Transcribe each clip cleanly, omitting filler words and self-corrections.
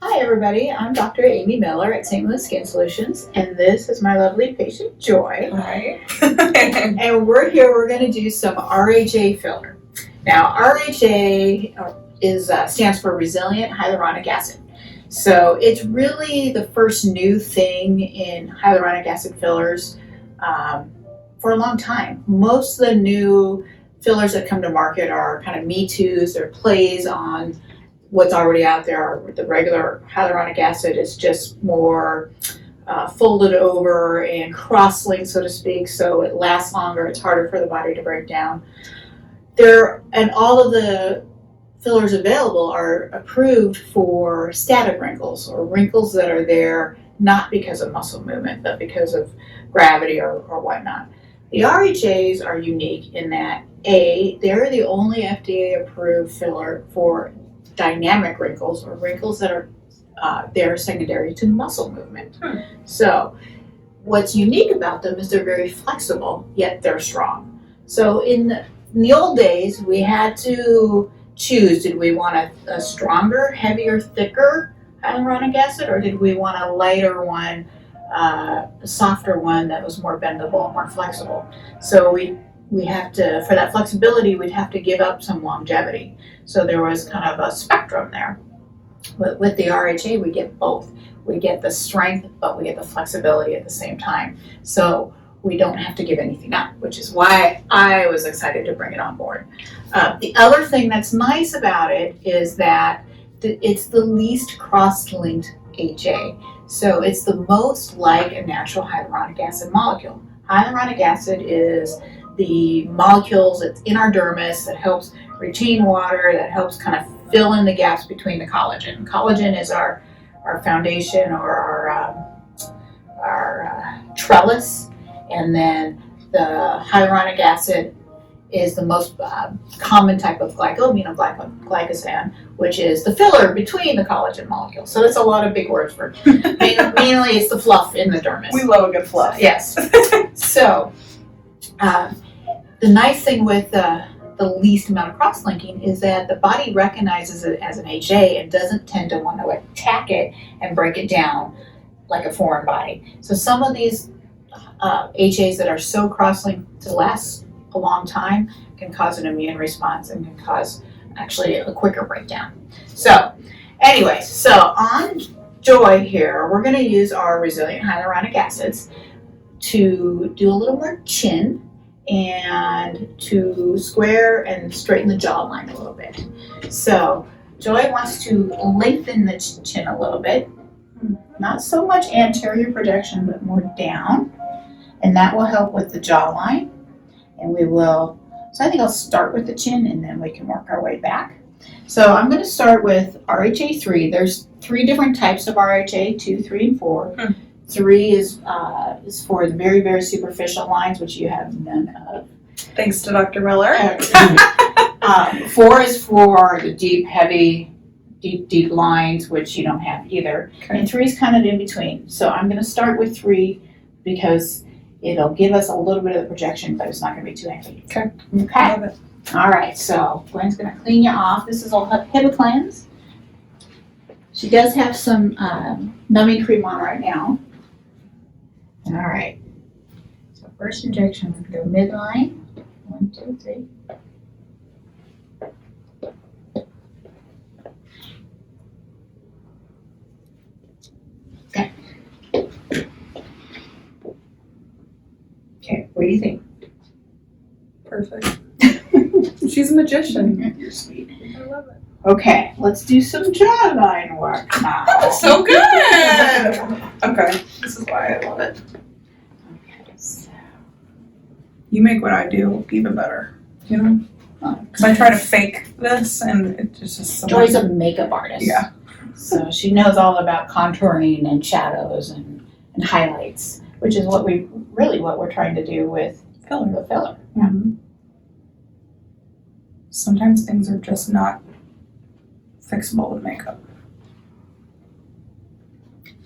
Hi everybody, I'm Dr. Amy Miller at St. Louis Skin Solutions, and this is my lovely patient Joy. Hi. And we're going to do some RHA filler. Now RHA stands for Resilient Hyaluronic Acid. So it's really the first new thing in hyaluronic acid fillers for a long time. Most of the new fillers that come to market are kind of Me Too's, they're plays on what's already out there. The regular hyaluronic acid is just more folded over and cross-linked, so to speak, so it lasts longer. It's harder for the body to break down. And all of the fillers available are approved for static wrinkles, or wrinkles that are there not because of muscle movement, but because of gravity or whatnot. The RHAs are unique in that, A, they're the only FDA-approved filler for dynamic wrinkles, or wrinkles that are they're secondary to muscle movement. So what's unique about them is they're very flexible, yet they're strong. So in the old days, we had to choose, did we want a stronger, heavier, thicker hyaluronic acid, or did we want a lighter one, a softer one that was more bendable and more flexible? So we have to, for that flexibility, we'd have to give up some longevity. So there was kind of a spectrum there. But with the RHA, we get both. We get the strength, but we get the flexibility at the same time. So we don't have to give anything up, which is why I was excited to bring it on board. The other thing that's nice about it is that it's the least cross-linked HA. So it's the most like a natural hyaluronic acid molecule. Hyaluronic acid is the molecules that's in our dermis that helps retain water, that helps kind of fill in the gaps between the collagen. Collagen is our foundation, or our trellis, and then the hyaluronic acid is the most common type of glycosaminoglycan, which is the filler between the collagen molecules. So that's a lot of big words for mainly it's the fluff in the dermis. We love a good fluff. Yes. So the nice thing with the least amount of cross-linking is that the body recognizes it as an HA and doesn't tend to want to attack it and break it down like a foreign body. So some of these HAs that are so cross-linked to last a long time can cause an immune response and can cause actually a quicker breakdown. So anyways, so on Joy here, we're going to use our resilient hyaluronic acids to do a little more chin and to square and straighten the jawline a little bit. So Joy wants to lengthen the chin a little bit, not so much anterior projection, but more down, and that will help with the jawline. And so I think I'll start with the chin and then we can work our way back. So I'm going to start with RHA 3. There's 3 different types of RHA, 2, 3, and 4. 3 is for the very, very superficial lines, which you have none of. Thanks to Dr. Miller. 4 is for the deep, heavy, deep lines, which you don't have either. Okay. And 3 is kind of in between. So I'm going to start with 3 because it'll give us a little bit of the projection, but it's not going to be too heavy. Okay. Okay. Love it. All right. So Gwen's going to clean you off. This is a HIPAA cleanse. She does have some numbing cream on right now. All right. So first injection, we're going to go midline. 1, 2, 3. Okay. Okay, what do you think? Perfect. She's a magician. You're sweet. I love it. Okay, let's do some jawline work now. So good! Okay, this is why I love it. Okay, so. You make what I do even better, you know? Because I try to fake this and it just so Joy's a makeup artist. Yeah. So she knows all about contouring and shadows and highlights, which is what we're trying to do with filler. the filler. Mm-hmm. Sometimes things are just not fixable with makeup.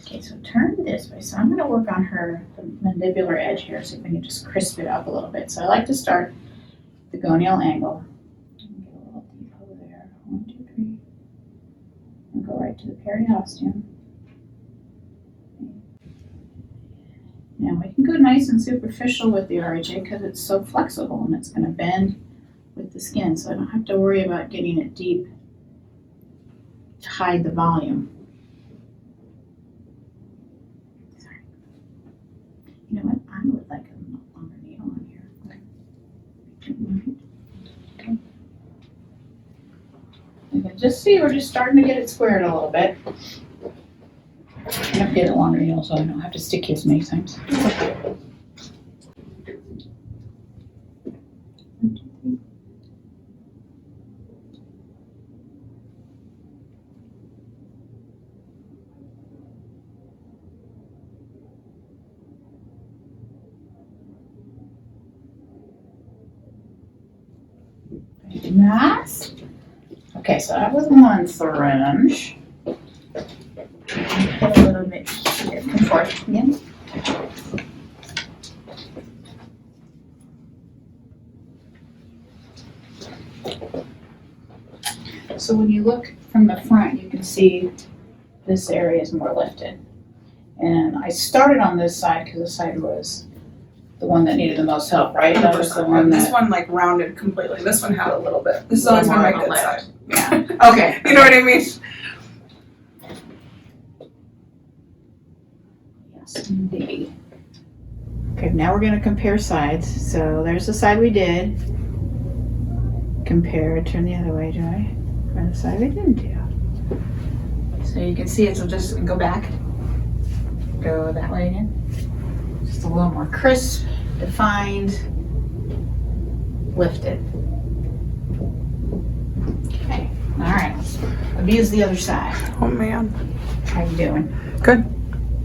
Okay, so turn this way. So I'm going to work on her mandibular edge here, so if we can just crisp it up a little bit. So I like to start the gonial angle. Get a little deep over there. 1, 2, 3. go right to the periosteum. Now we can go nice and superficial with the RHA because it's so flexible and it's going to bend with the skin, so I don't have to worry about getting it deep to hide the volume. Sorry. You know what? I would like a longer needle on here. Okay. You can just see we're just starting to get it squared a little bit. I'm gonna get a longer needle so I don't have to stick you as many times. Nice. Okay, so that was one syringe. Put a little bit here. Come forward again. So when you look from the front, you can see this area is more lifted. And I started on this side because this side was the one that needed the most help, right? That was the one This that. one like rounded completely. This one had a little bit. This has always been my good side. Yeah. Okay. You know what I mean? Yes, indeed. Okay, now we're going to compare sides. So there's the side we did. Compare, turn the other way, Joy. For the side we didn't do. So you can see it, so just go back. Go that way again. Just a little more crisp, defined, lifted. Okay, all right. Abuse the other side. Oh man. How you doing? Good.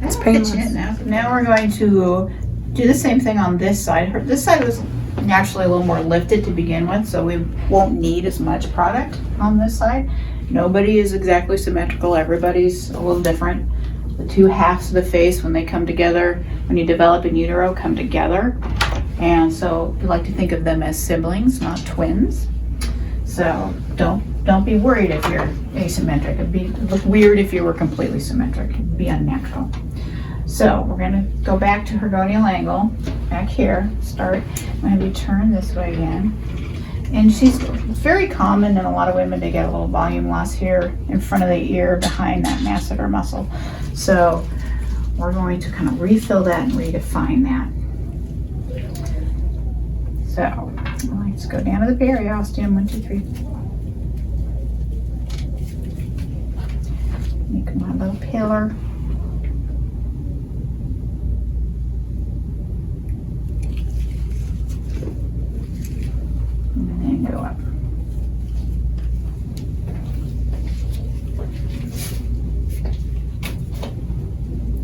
It's painless. Now we're going to do the same thing on this side. This side was naturally a little more lifted to begin with, so we won't need as much product on this side. Nobody is exactly symmetrical. Everybody's a little different. The two halves of the face, when they come together, when you develop in utero, come together. And so we like to think of them as siblings, not twins. So don't be worried if you're asymmetric. It'd look weird if you were completely symmetric. It'd be unnatural. So we're going to go back to hergonial angle, back here, start. I'm going to be turned this way again. And it's very common in a lot of women to get a little volume loss here in front of the ear behind that masseter muscle. So we're going to kind of refill that and redefine that. So let's go down to the periosteum, 1, 2, 3. Make my little pillar. And then go up.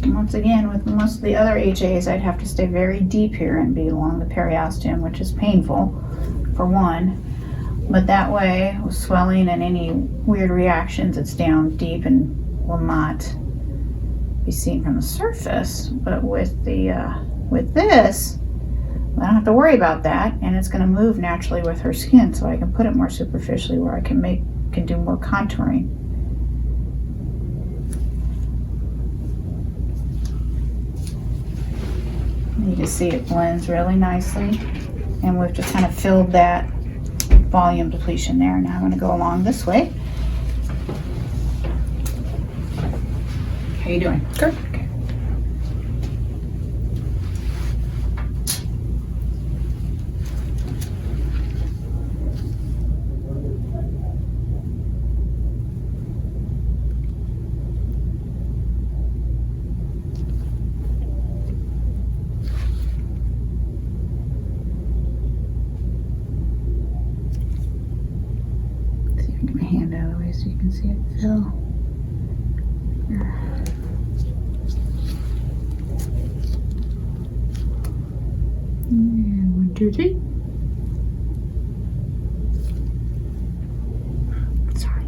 And once again, with most of the other HAs, I'd have to stay very deep here and be along the periosteum, which is painful, for one. But that way, with swelling and any weird reactions, it's down deep and will not be seen from the surface. But with this, I don't have to worry about that, and it's going to move naturally with her skin, so I can put it more superficially where I can do more contouring. You can see it blends really nicely, and we've just kind of filled that volume depletion there. Now I'm going to go along this way. How you doing? Good. Okay. See if I can get my hand out of the way so you can see it fill. And 1, 2, 3. Sorry.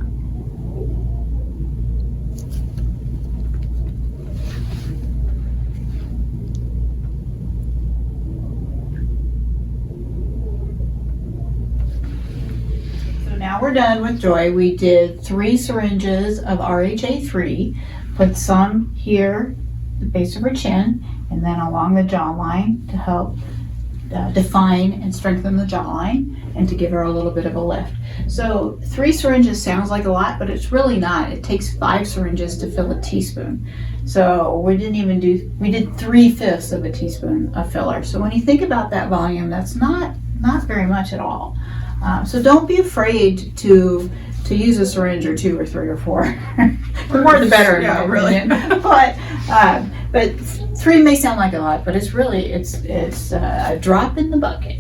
So now now we're done with Joy. We did 3 syringes of RHA 3, put some here, the base of her chin, and then along the jawline to help define and strengthen the jawline and to give her a little bit of a lift. So 3 syringes sounds like a lot, but it's really not. It takes 5 syringes to fill a teaspoon. So we did 3/5 of a teaspoon of filler. So when you think about that volume, that's not very much at all. So don't be afraid to use a syringe or 2 or 3 or 4. The more the better, in my opinion. But 3 may sound like a lot, but it's really a drop in the bucket.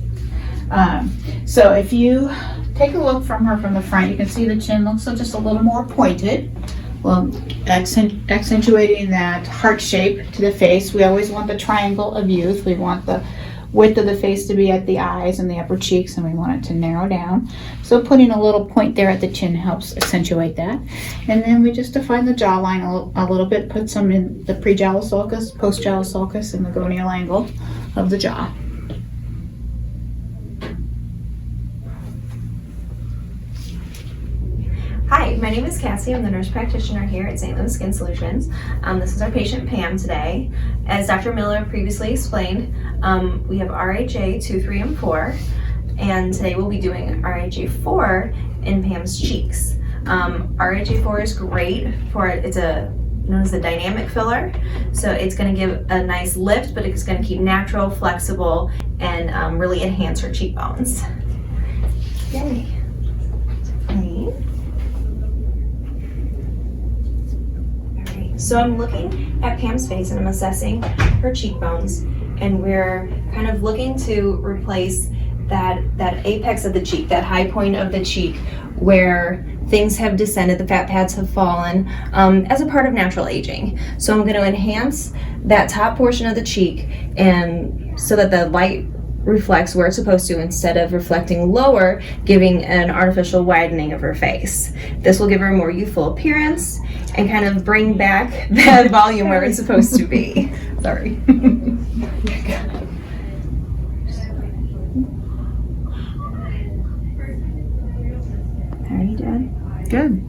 So if you take a look from her from the front, you can see the chin looks just a little more pointed. Well, accentuating that heart shape to the face. We always want the triangle of youth. We want the width of the face to be at the eyes and the upper cheeks, and we want it to narrow down. So putting a little point there at the chin helps accentuate that. And then we just define the jawline a little bit, put some in the pre-jalous sulcus, post-jalous sulcus, and the gonial angle of the jaw. Hi, my name is Cassie. I'm the nurse practitioner here at St. Louis Skin Solutions. This is our patient Pam today. As Dr. Miller previously explained, we have RHA 2, 3, and 4, and today we'll be doing RHA 4 in Pam's cheeks. RHA 4 is great for it's known as a dynamic filler, so it's going to give a nice lift, but it's going to keep natural, flexible, and really enhance her cheekbones. Yay! So I'm looking at Pam's face and I'm assessing her cheekbones, and we're kind of looking to replace that apex of the cheek, that high point of the cheek where things have descended, the fat pads have fallen as a part of natural aging. So I'm going to enhance that top portion of the cheek, and so that the light reflects where it's supposed to instead of reflecting lower, giving an artificial widening of her face. This will give her a more youthful appearance and kind of bring back that volume where it's supposed to be. Sorry. How are you doing? Good.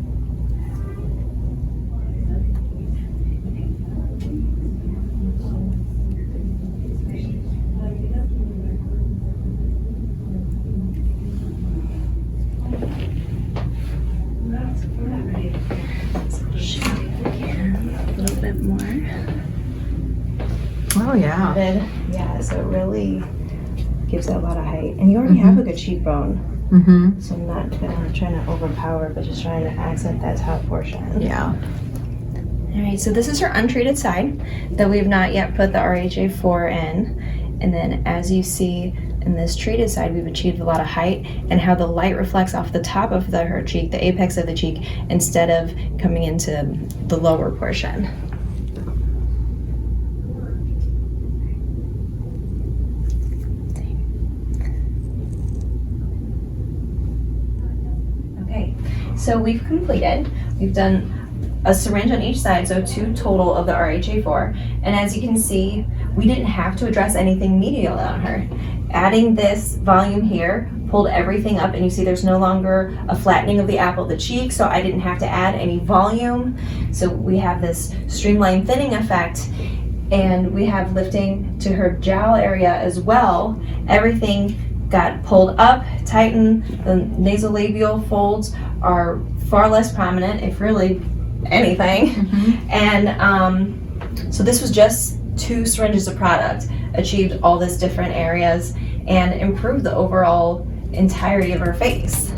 A little bit more. Oh yeah. Yeah, so it really gives it a lot of height. And you already have a good cheekbone. Mm-hmm. So I'm not trying to overpower, but just trying to accent that top portion. Yeah. All right, so this is her untreated side that we've not yet put the RHA 4 in. And then as you see in this treated side, we've achieved a lot of height, and how the light reflects off the top of her cheek, the apex of the cheek, instead of coming into the lower portion. Okay, so we've completed. We've done a syringe on each side, so 2 total of the RHA 4. And as you can see, we didn't have to address anything medial on her. Adding this volume here pulled everything up, and you see there's no longer a flattening of the apple of the cheek, so I didn't have to add any volume. So we have this streamline thinning effect, and we have lifting to her jowl area as well. Everything got pulled up, tightened. The nasolabial folds are far less prominent, if really anything. Mm-hmm. And so this was just 2 syringes of product, achieved all this different areas and improved the overall entirety of her face.